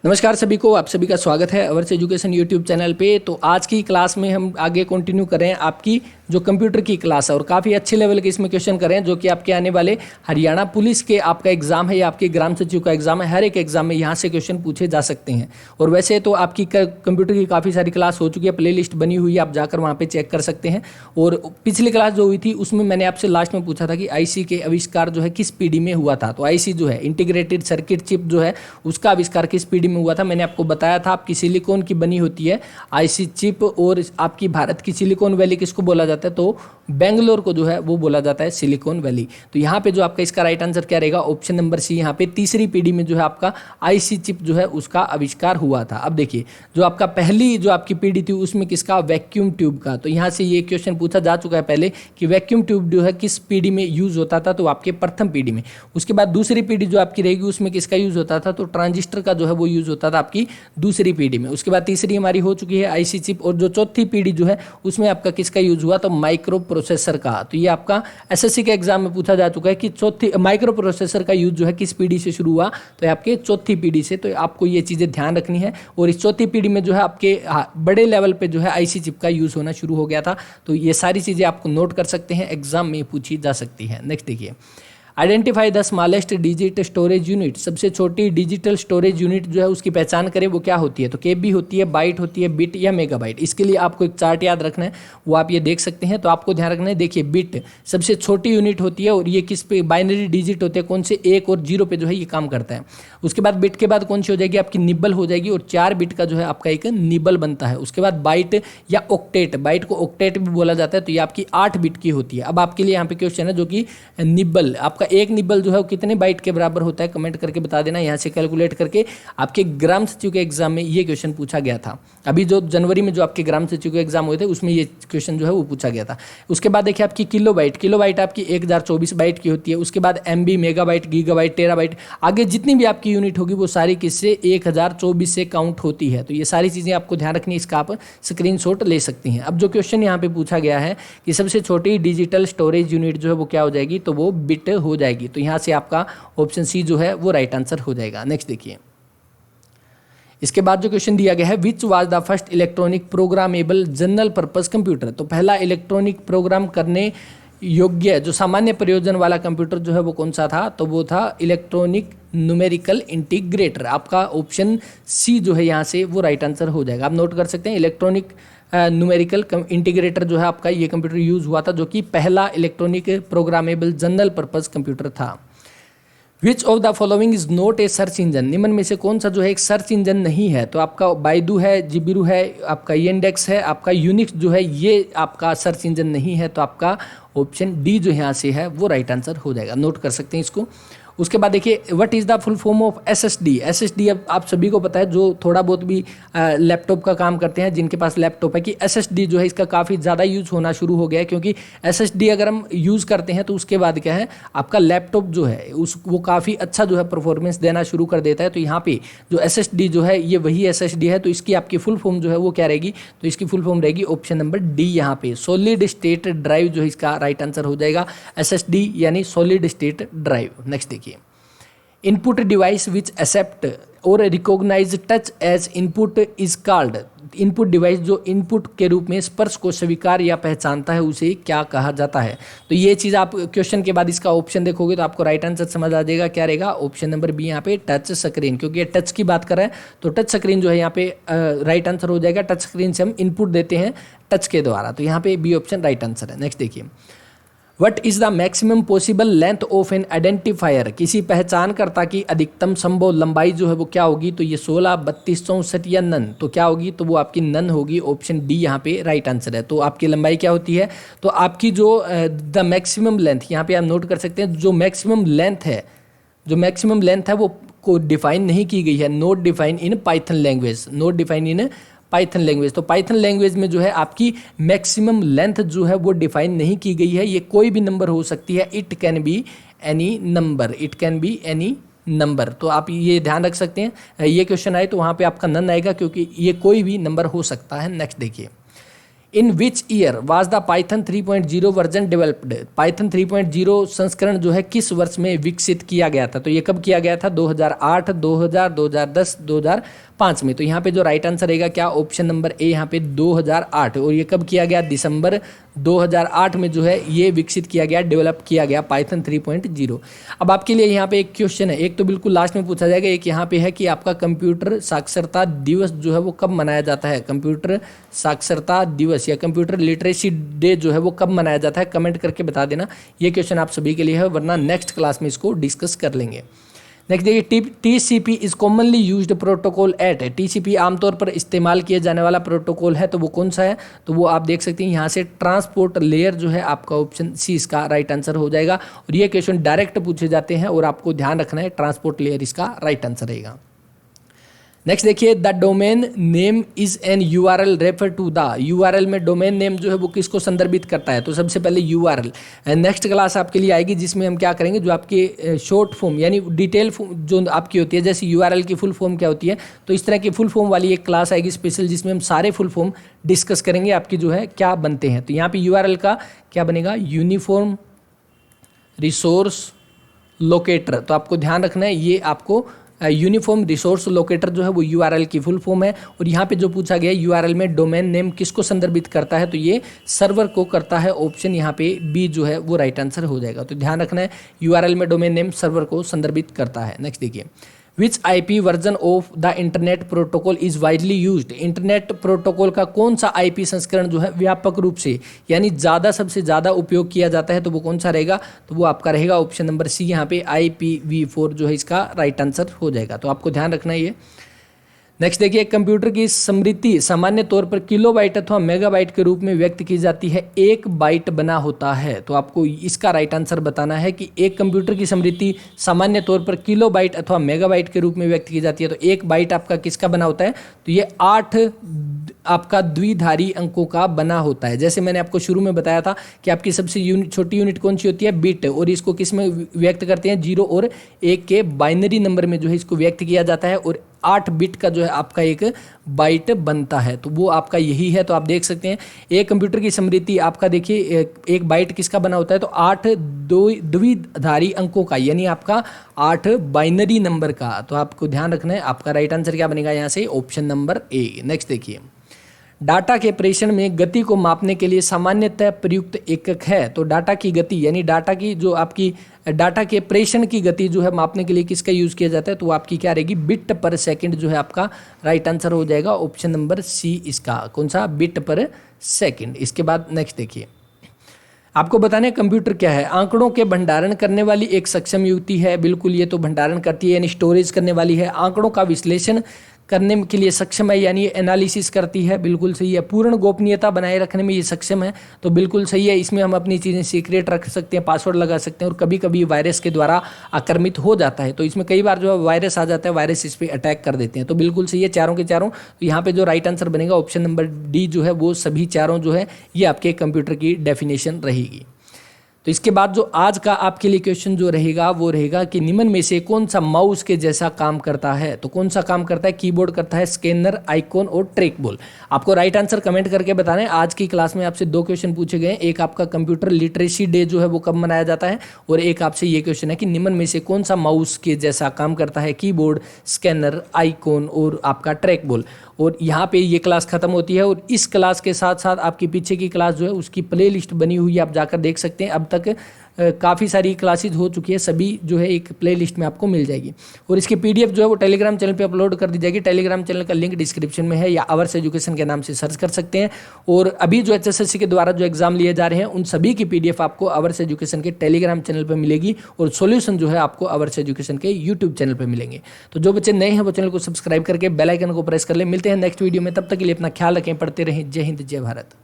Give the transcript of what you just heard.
नमस्कार सभी को, आप सभी का स्वागत है अवर्स एजुकेशन यूट्यूब चैनल पे। तो आज की क्लास में हम आगे कंटिन्यू कर रहे हैं आपकी जो कंप्यूटर की क्लास है और काफ़ी अच्छे लेवल के इसमें क्वेश्चन कर रहे हैं जो कि आपके आने वाले हरियाणा पुलिस के आपका एग्जाम है या आपके ग्राम सचिव का एग्जाम है, हर एक एग्जाम में यहाँ से क्वेश्चन पूछे जा सकते हैं। और वैसे तो आपकी कंप्यूटर की काफ़ी सारी क्लास हो चुकी है, प्ले लिस्ट बनी हुई है, आप जाकर वहाँ पर चेक कर सकते हैं। और पिछली क्लास जो हुई थी उसमें मैंने आपसे लास्ट में पूछा था कि आईसी के आविष्कार जो है किस पीढ़ी में हुआ था। तो आईसी जो है इंटीग्रेटेड सर्किट चिप जो है उसका आविष्कार किस पीढ़ी में हुआ था, मैंने आपको बताया था। आपकी सिलिकॉन की बनी होती है आईसी चिप। और आपकी भारत की सिलिकॉन वैली किसको बोला जाता है, तो बेंगलोर को जो है वो बोला जाता है सिलिकॉन वैली। तो यहाँ पे जो आपका इसका राइट आंसर क्या रहेगा, ऑप्शन नंबर सी। यहाँ पे तीसरी पीढ़ी में जो है आपका आईसी चिप जो है उसका आविष्कार हुआ था। अब देखिए जो आपका पहली जो आपकी पीढ़ी थी उसमें किसका, वैक्यूम ट्यूब का। तो यहाँ से ये क्वेश्चन पूछा जा चुका है पहले कि वैक्यूम ट्यूब जो है किस पीढ़ी में यूज होता था, तो आपके प्रथम पीढ़ी में। उसके बाद दूसरी पीढ़ी जो आपकी रहेगी उसमें किसका यूज होता था, तो ट्रांजिस्टर का जो है वो यूज होता था आपकी दूसरी पीढ़ी में। उसके बाद तीसरी हमारी हो चुकी है आईसी चिप। और जो चौथी पीढ़ी जो है उसमें आपका किसका यूज हुआ, तो माइक्रो प्रोसेसर का। तो ये आपका एसएससी के एग्जाम में पूछा जा चुका है कि चौथी माइक्रो प्रोसेसर का यूज जो है किस पीढ़ी से शुरू हुआ, तो आपके चौथी पीढ़ी से। तो आपको ये चीजें ध्यान रखनी है। और इस चौथी पीढ़ी में जो है आपके बड़े लेवल पे जो है आईसी चिप का यूज होना शुरू हो गया था। तो ये सारी चीजें आपको नोट कर सकते हैं, एग्जाम में पूछी जा सकती है। नेक्स्ट देखिए, identify the smallest digit storage unit. सबसे छोटी डिजिटल स्टोरेज यूनिट जो है उसकी पहचान करें, वो क्या होती है, तो केबी होती है, बाइट होती है, बिट या मेगाबाइट। इसके लिए आपको एक चार्ट याद रखना है, वो आप ये देख सकते हैं। तो आपको ध्यान रखना है, देखिए बिट सबसे छोटी यूनिट होती है और ये किस पे, बाइनरी डिजिट होते हैं, कौन से, 1 और 0 पे जो है ये काम करता है। उसके बाद बिट के बाद कौन सी हो जाएगी, आपकी निबल हो जाएगी और 4 बिट का जो है आपका एक निबल बनता है। उसके बाद बाइट या ऑक्टेट, बाइट को ऑक्टेट भी बोला जाता है, तो ये आपकी 8 बिट की होती है। अब आपके लिए यहाँ पे क्वेश्चन है जो कि निबल, आपका एक निबल जो है वो कितने बाइट के बराबर होता है, कमेंट करके बता देना। यहाँ से कैलकुलेट करके आपके ग्राम सचिव के एग्जाम में ये क्वेश्चन पूछा गया था। अभी जो जनवरी में जो आपके ग्राम सचिव के एग्जाम हुए थे उसमें ये क्वेश्चन जो है वो पूछा गया था। उसके बाद देखिए आपकी किलोबाइट, किलोबाइट आपकी 1024 बाइट की होती है। उसके बाद एमबी, मेगाबाइट, गीगाबाइट, टेराबाइट, आगे जितनी भी आपकी यूनिट होगी वो सारी किससे, 1024 से काउंट होती है। तो ये सारी चीजें आपको ध्यान रखनी है, इसका आप स्क्रीनशॉट ले सकती हैं। अब जो क्वेश्चन यहाँ पे पूछा गया है कि सबसे छोटी डिजिटल स्टोरेज यूनिट जो है वो क्या हो जाएगी, तो वो बिट हो जाएगी। तो यहाँ से आपका ऑप्शन सी जो है वो राइट आंसर हो जाएगा। नेक्स्ट देखिए, इसके बाद जो क्वेश्चन दिया गया है, which was the first electronic programmable general purpose computer. तो पहला इलेक्ट्रॉनिक प्रोग्राम करने योग्य जो सामान्य प्रयोजन वाला कंप्यूटर जो है वो कौन सा था, तो वो था इलेक्ट्रॉनिक न्यूमेरिकल इंटीग्रेटर। आपका ऑप्शन सी जो है यहाँ से वो राइट आंसर हो जाएगा। आप नोट कर सकते हैं, इलेक्ट्रॉनिक न्यूमेरिकल इंटीग्रेटर जो है आपका ये कंप्यूटर यूज हुआ था, जो कि पहला electronic programmable general purpose computer था। Which of the following is not a search engine. निम्न में से कौन सा जो है एक सर्च इंजन नहीं है, तो आपका बाइडू है, जिबिरू है, आपका येंडेक्स है, आपका यूनिक्स जो है ये आपका सर्च इंजन नहीं है। तो आपका ऑप्शन डी जो यहाँ से है वो राइट आंसर हो जाएगा। नोट कर सकते हैं इसको। उसके बाद देखिए, what is the full form of SSD. SSD अब आप सभी को पता है, जो थोड़ा बहुत भी लैपटॉप का काम करते हैं, जिनके पास लैपटॉप है, कि एसएसडी जो है इसका काफ़ी ज़्यादा यूज़ होना शुरू हो गया है। क्योंकि एसएसडी अगर हम यूज़ करते हैं तो उसके बाद क्या है, आपका लैपटॉप जो है वो काफ़ी अच्छा जो है परफॉर्मेंस देना शुरू कर देता है। तो यहाँ पे जो एसएसडी जो है ये वही एसएसडी है। तो इसकी आपकी फुल फॉर्म जो है वो क्या रहेगी, तो इसकी फुल फॉर्म रहेगी ऑप्शन नंबर डी। यहाँ पे सॉलिड स्टेट ड्राइव जो है इसका राइट आंसर हो जाएगा, एसएसडी यानी सॉलिड स्टेट ड्राइव। नेक्स्ट देखिए, इनपुट डिवाइस विच एक्सेप्ट और recognise touch as input is called. Input device जो इनपुट के रूप में स्पर्श को स्वीकार या पहचानता है उसे क्या कहा जाता है। तो ये चीज़ आप क्वेश्चन के बाद इसका ऑप्शन देखोगे तो आपको राइट आंसर समझ आ जाएगा, क्या रहेगा, ऑप्शन नंबर बी यहाँ पे टच स्क्रीन। क्योंकि ये टच की बात कर रहा है तो टच स्क्रीन जो है यहाँ पे राइट आंसर हो जाएगा। टच स्क्रीन से हम इनपुट देते हैं टच के द्वारा, तो यहाँ पे बी ऑप्शन राइट आंसर है। नेक्स्ट देखिए, what is the maximum possible length of N identifier. किसी पहचानकर्ता की अधिकतम संभव लंबाई जो है वो क्या होगी, तो ये 16, 32, 64 या नन। तो क्या होगी, तो वो आपकी नन होगी। ऑप्शन डी यहाँ पे राइट आंसर है। तो आपकी लंबाई क्या होती है, तो आपकी जो द मैक्सिमम लेंथ, यहाँ पे आप नोट कर सकते हैं, जो मैक्सिमम लेंथ है, जो मैक्सिमम लेंथ है वो को डिफाइन नहीं की गई है। Note define in Python language, note define in Python language. तो पाइथन लैंग्वेज में जो है आपकी मैक्सिमम लेंथ जो है वो डिफाइन नहीं की गई है। ये कोई भी नंबर हो सकती है, it can be any number, it can be any number. तो आप ये ध्यान रख सकते हैं, ये क्वेश्चन आए तो वहाँ पे आपका नन आएगा, क्योंकि ये कोई भी नंबर हो सकता है। नेक्स्ट देखिए, in which year was the Python 3.0 version developed. Python 3.0 संस्करण जो है किस वर्ष में विकसित किया गया था? तो ये कब किया गया था? 2008, 2000, 2010, 2005 में। तो यहाँ पे जो राइट आंसर रहेगा क्या? ऑप्शन नंबर ए यहाँ पे 2008। और ये कब किया गया? दिसंबर 2008 में जो है ये विकसित किया गया, डेवलप किया गया पाइथन 3.0। अब आपके लिए यहाँ पे एक क्वेश्चन है, एक तो बिल्कुल लास्ट में पूछा जाएगा, एक यहाँ पे है कि आपका कंप्यूटर साक्षरता दिवस जो है वो कब मनाया जाता है? कंप्यूटर साक्षरता दिवस या कंप्यूटर लिटरेसी डे जो है वो कब मनाया जाता है? कमेंट करके बता देना। ये क्वेश्चन आप सभी के लिए है, वरना नेक्स्ट क्लास में इसको डिस्कस कर लेंगे। नेक्स्ट देखिए, TCP is commonly used protocol at. TCP आमतौर पर इस्तेमाल किया जाने वाला प्रोटोकॉल है, तो वो कौन सा है? तो वो आप देख सकते हैं यहाँ से ट्रांसपोर्ट लेयर जो है आपका ऑप्शन सी इसका राइट आंसर हो जाएगा। और ये क्वेश्चन डायरेक्ट पूछे जाते हैं और आपको ध्यान रखना है ट्रांसपोर्ट लेयर इसका राइट आंसर रहेगा। नेक्स्ट देखिए, the domain name is an URL refer to the. URL में डोमेन नेम जो है वो किसको संदर्भित करता है? तो सबसे पहले URL। नेक्स्ट क्लास आपके लिए आएगी जिसमें हम क्या करेंगे, जो आपके शॉर्ट फॉर्म यानी डिटेल जो आपकी होती है, जैसे URL की फुल फॉर्म क्या होती है, तो इस तरह की फुल फॉर्म वाली एक क्लास आएगी स्पेशल, जिसमें हम सारे फुल फॉर्म डिस्कस करेंगे आपकी जो है क्या बनते हैं। तो यहाँ पे URL का क्या बनेगा? Uniform resource locator. तो आपको ध्यान रखना है, ये आपको यूनिफॉर्म रिसोर्स लोकेटर जो है वो URL की फुल फॉर्म है। और यहाँ पे जो पूछा गया URL में डोमेन नेम किसको संदर्भित करता है? तो ये सर्वर को करता है। ऑप्शन यहाँ पे बी जो है वो राइट आंसर हो जाएगा। तो ध्यान रखना है, URL में डोमेन नेम सर्वर को संदर्भित करता है। नेक्स्ट देखिए, विच IP version of the internet protocol is widely used. Internet protocol का कौन सा IP संस्करण जो है व्यापक रूप से यानी ज़्यादा सबसे ज़्यादा उपयोग किया जाता है? तो वो कौन सा रहेगा? तो वो आपका रहेगा ऑप्शन नंबर सी, यहाँ पे IPv4 जो है इसका राइट आंसर हो जाएगा। तो आपको ध्यान रखना है ये। नेक्स्ट देखिए, कंप्यूटर की स्मृति सामान्य तौर पर किलोबाइट अथवा मेगाबाइट के रूप में व्यक्त की जाती है। एक बाइट बना होता है। तो आपको इसका राइट आंसर बताना है कि एक कंप्यूटर की स्मृति सामान्य तौर पर किलोबाइट अथवा मेगाबाइट के रूप में व्यक्त की जाती है। तो एक बाइट आपका किसका बना होता है? तो ये 8 आपका द्विधारी अंकों का बना होता है। जैसे मैंने आपको शुरू में बताया था कि आपकी सबसे छोटी यूनिट कौन सी होती है? बिट। और इसको किस में व्यक्त करते हैं? 0 और 1 के बाइनरी नंबर में जो है इसको व्यक्त किया जाता है। और 8 बिट का जो है आपका एक बाइट बनता है, तो वो आपका यही है। तो आप देख सकते हैं एक कंप्यूटर की स्मृति आपका देखिए एक बाइट किसका बना होता है? तो 8 द्विधारी अंकों का, यानी आपका 8 बाइनरी नंबर का। तो आपको ध्यान रखना है, आपका राइट आंसर क्या बनेगा यहाँ से? Option number A. नेक्स्ट देखिए, डाटा के प्रेषण में गति को मापने के लिए सामान्यतः प्रयुक्त एकक है। तो डाटा की गति यानी डाटा की जो आपकी डाटा के प्रेषण की गति जो है मापने के लिए किसका यूज़ किया जाता है? तो आपकी क्या रहेगी? बिट पर सेकंड जो है आपका राइट आंसर हो जाएगा। ऑप्शन नंबर सी इसका कौन सा? बिट पर सेकंड। इसके बाद नेक्स्ट देखिए, आपको बताना है कंप्यूटर क्या है? आंकड़ों के भंडारण करने वाली एक सक्षम युक्ति है। बिल्कुल, ये तो भंडारण करती है यानी स्टोरेज करने वाली है। आंकड़ों का विश्लेषण करने के लिए सक्षम है यानी एनालिसिस करती है। बिल्कुल सही है। पूर्ण गोपनीयता बनाए रखने में ये सक्षम है। तो बिल्कुल सही है, इसमें हम अपनी चीज़ें सीक्रेट रख सकते हैं, पासवर्ड लगा सकते हैं। और कभी कभी वायरस के द्वारा आक्रमित हो जाता है, तो इसमें कई बार जो है वायरस आ जाता है, वायरस इस पर अटैक कर देते हैं। तो बिल्कुल सही है, चारों के चारों। तो यहाँ पे जो राइट आंसर बनेगा ऑप्शन नंबर डी जो है वो सभी चारों जो है ये आपके कंप्यूटर की डेफिनेशन रहेगी। तो इसके बाद जो आज का आपके लिए क्वेश्चन जो रहेगा वो रहेगा कि निम्न में से कौन सा माउस के जैसा काम करता है? तो कौन सा काम करता है? कीबोर्ड करता है, स्कैनर, आइकॉन और ट्रैक बॉल। आपको राइट आंसर कमेंट करके बताना है। आज की क्लास में आपसे 2 क्वेश्चन पूछे गए हैं। एक आपका कंप्यूटर लिटरेसी डे जो है वो कब मनाया जाता है, और एक आपसे ये क्वेश्चन है कि निम्न में से कौन सा माउस के जैसा काम करता है? कीबोर्ड, स्कैनर, आइकॉन और आपका ट्रैक बॉल। और यहाँ पे ये क्लास खत्म होती है। और इस क्लास के साथ साथ आपकी पीछे की क्लास जो है उसकी प्लेलिस्ट बनी हुई है, आप जाकर देख सकते हैं। अब तक काफ़ी सारी क्लासेज हो चुकी है, सभी जो है एक प्लेलिस्ट में आपको मिल जाएगी। और इसकी PDF जो है वो टेलीग्राम चैनल पे अपलोड कर दी जाएगी। टेलीग्राम चैनल का लिंक डिस्क्रिप्शन में है, या अवर्स एजुकेशन के नाम से सर्च कर सकते हैं। और अभी जो HSSC के द्वारा जो एग्जाम लिए जा रहे हैं उन सभी की PDF आपको अवर्स एजुकेशन के टेलीग्राम चैनल पर मिलेगी। और सॉल्यूशन जो है आपको अवर्स एजुकेशन के यूट्यूब चैनल पर मिलेंगे। तो जो बच्चे नए हैं वो चैनल को सब्सक्राइब करके बेल आइकन को प्रेस कर ले। मिलते हैं नेक्स्ट वीडियो में, तब तक के लिए अपना ख्याल रखें, पढ़ते रहें। जय हिंद, जय भारत।